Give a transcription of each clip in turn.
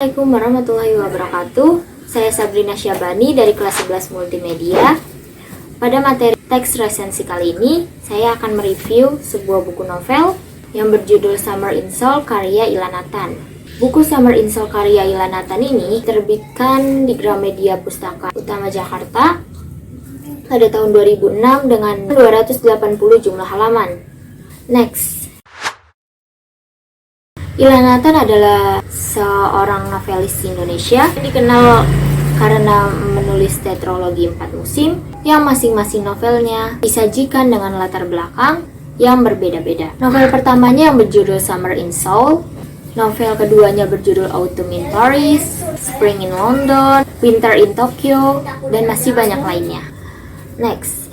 Assalamualaikum warahmatullahi wabarakatuh. Saya Sabrina Syabani dari kelas 11 Multimedia. Pada materi teks resensi kali ini, saya akan mereview sebuah buku novel yang berjudul Summer in Seoul karya Ilanatan. Buku Summer in Seoul karya Ilanatan ini terbitkan di Gramedia Pustaka Utama Jakarta pada tahun 2006 dengan 280 jumlah halaman. Next. Ilanatan adalah seorang novelis Indonesia dikenal karena menulis tetralogi 4 musim yang masing-masing novelnya disajikan dengan latar belakang yang berbeda-beda. Novel pertamanya yang berjudul Summer in Seoul, novel keduanya berjudul Autumn in Paris, Spring in London, Winter in Tokyo, dan masih banyak lainnya. Next.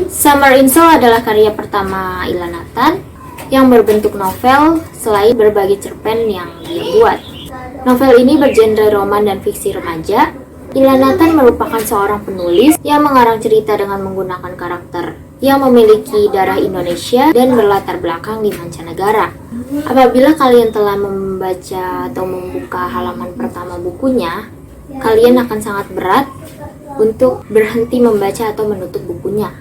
Summer in Seoul adalah karya pertama Ilanatan yang berbentuk novel selain berbagai cerpen yang dia buat. Novel ini bergenre roman dan fiksi remaja. Ilanatan merupakan seorang penulis yang mengarang cerita dengan menggunakan karakter yang memiliki darah Indonesia dan berlatar belakang di mancanegara. Apabila kalian telah membaca atau membuka halaman pertama bukunya, kalian akan sangat berat untuk berhenti membaca atau menutup bukunya.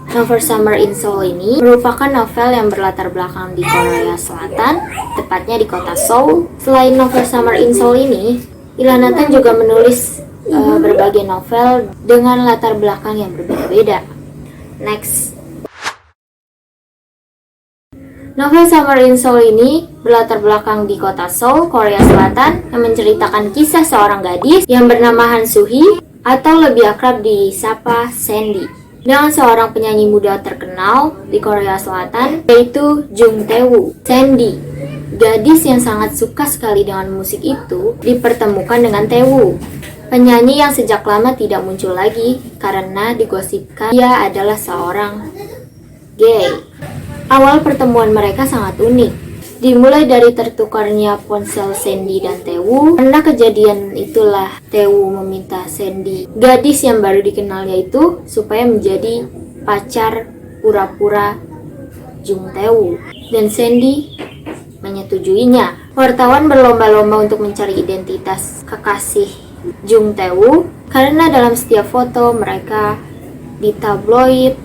Novel Summer in Seoul ini merupakan novel yang berlatar belakang di Korea Selatan, tepatnya di kota Seoul. Selain novel Summer in Seoul ini, Ilanatan juga menulis berbagai novel dengan latar belakang yang berbeda-beda. Next. Novel Summer in Seoul ini berlatar belakang di kota Seoul, Korea Selatan, yang menceritakan kisah seorang gadis yang bernama Han Soo-hee atau lebih akrab disapa Sandy, dengan seorang penyanyi muda terkenal di Korea Selatan, yaitu Jung Tae-woo. Sandy, gadis yang sangat suka sekali dengan musik itu, dipertemukan dengan Tae-woo, penyanyi yang sejak lama tidak muncul lagi karena digosipkan dia adalah seorang gay. Awal pertemuan mereka sangat unik. Dimulai dari tertukarnya ponsel Sandy dan Tae-woo. Karena kejadian itulah Tae-woo meminta Sandy, gadis yang baru dikenalnya itu, supaya menjadi pacar pura-pura Jung Tae-woo. Dan Sandy menyetujuinya. Wartawan berlomba-lomba untuk mencari identitas kekasih Jung Tae-woo karena dalam setiap foto mereka di tabloid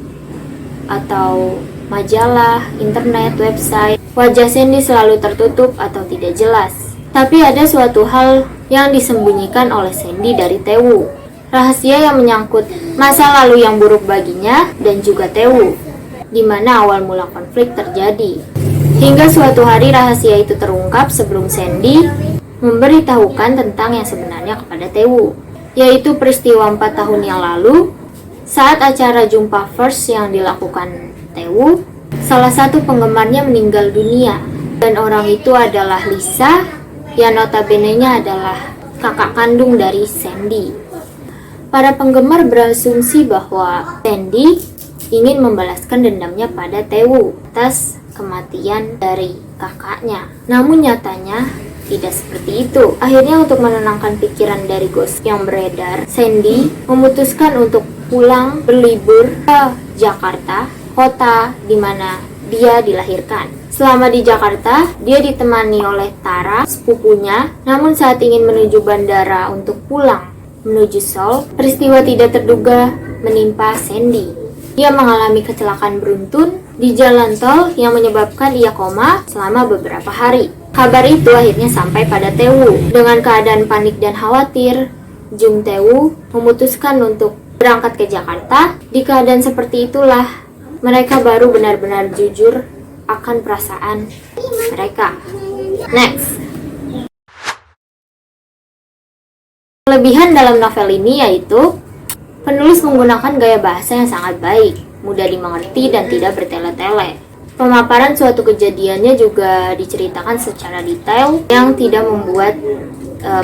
atau majalah, internet, website, wajah Sandy selalu tertutup atau tidak jelas. Tapi ada suatu hal yang disembunyikan oleh Sandy dari Tae-woo. Rahasia yang menyangkut masa lalu yang buruk baginya dan juga Tae-woo, di mana awal mula konflik terjadi. Hingga suatu hari rahasia itu terungkap sebelum Sandy memberitahukan tentang yang sebenarnya kepada Tae-woo, yaitu peristiwa 4 tahun yang lalu saat acara Jumpa First yang dilakukan Tae-woo, salah satu penggemarnya meninggal dunia, dan orang itu adalah Lisa yang notabene-nya adalah kakak kandung dari Sandy. Para penggemar berasumsi bahwa Sandy ingin membalaskan dendamnya pada Tae-woo atas kematian dari kakaknya. Namun nyatanya tidak seperti itu. Akhirnya untuk menenangkan pikiran dari gosip yang beredar, Sandy memutuskan untuk pulang berlibur ke Jakarta, kota di mana dia dilahirkan. Selama di Jakarta, dia ditemani oleh Tara, sepupunya. Namun saat ingin menuju bandara untuk pulang menuju Seoul, peristiwa tidak terduga menimpa Sandy. Dia mengalami kecelakaan beruntun di jalan tol yang menyebabkan ia koma selama beberapa hari. Kabar itu akhirnya sampai pada Tae-woo. Dengan keadaan panik dan khawatir, Jung Tae-woo memutuskan untuk berangkat ke Jakarta. Di keadaan seperti itulah mereka baru benar-benar jujur akan perasaan mereka. Next. Kelebihan dalam novel ini yaitu penulis menggunakan gaya bahasa yang sangat baik, mudah dimengerti dan tidak bertele-tele. Pemaparan suatu kejadiannya juga diceritakan secara detail yang tidak membuat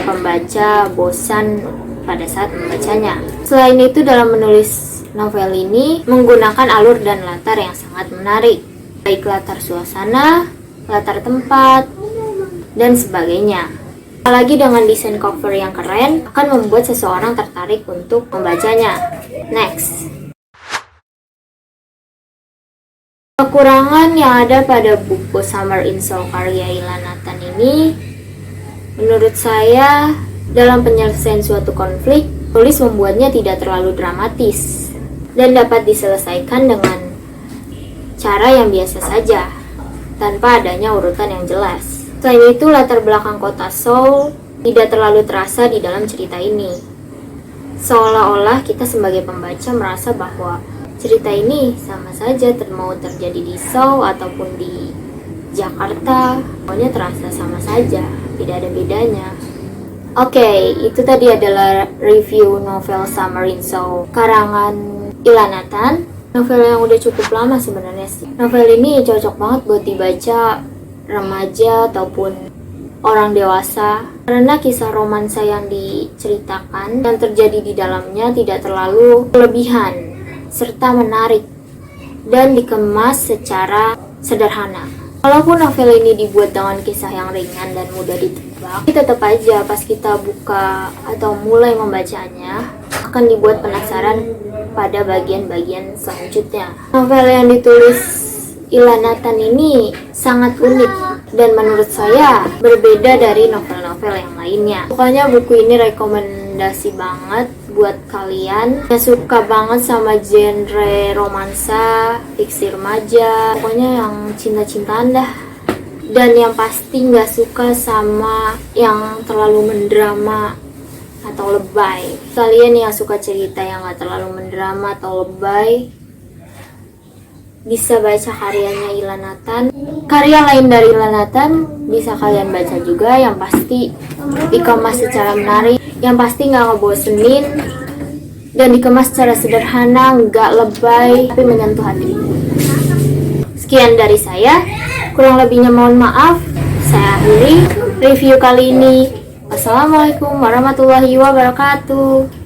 pembaca bosan pada saat membacanya. Selain itu, dalam menulis novel ini menggunakan alur dan latar yang sangat menarik, baik latar suasana, latar tempat, dan sebagainya. Apalagi dengan desain cover yang keren, akan membuat seseorang tertarik untuk membacanya. Next. Kekurangan yang ada pada buku Summer in Seoul karya Ilanatan ini Menurut saya, dalam penyelesaian suatu konflik, tulis membuatnya tidak terlalu dramatis dan dapat diselesaikan dengan cara yang biasa saja, tanpa adanya urutan yang jelas. Selain itu, latar belakang kota Seoul tidak terlalu terasa di dalam cerita ini. Seolah-olah kita sebagai pembaca merasa bahwa cerita ini sama saja mau terjadi di Seoul ataupun di Jakarta, pokoknya terasa sama saja, tidak ada bedanya. Oke, itu tadi adalah review novel Summer in Seoul karangan Ilha Nathan. Novel yang udah cukup lama sebenarnya sih. Novel ini cocok banget buat dibaca remaja ataupun orang dewasa karena kisah romansa yang diceritakan dan terjadi di dalamnya tidak terlalu berlebihan serta menarik dan dikemas secara sederhana. Walaupun novel ini dibuat dengan kisah yang ringan dan mudah ditebak, tetap aja pas kita buka atau mulai membacanya akan dibuat penasaran pada bagian-bagian selanjutnya. Novel yang ditulis Ilha Nathan ini sangat unik dan menurut saya berbeda dari novel-novel yang lainnya. Pokoknya buku ini rekomendasi banget buat kalian yang suka banget sama genre romansa, fiksi remaja, pokoknya yang cinta-cintaan dah. Dan yang pasti nggak suka sama yang terlalu mendrama atau lebay. Kalian yang suka cerita yang nggak terlalu mendrama atau lebay bisa baca karyanya Ilha Nathan. Karya lain dari Ilha Nathan bisa kalian baca juga, yang pasti dikemas secara menarik, yang pasti nggak ngebosenin, dan dikemas secara sederhana, nggak lebay, tapi menyentuh hati. Sekian dari saya, kurang lebihnya mohon maaf. Saya akhiri review kali ini. Wassalamualaikum warahmatullahi wabarakatuh.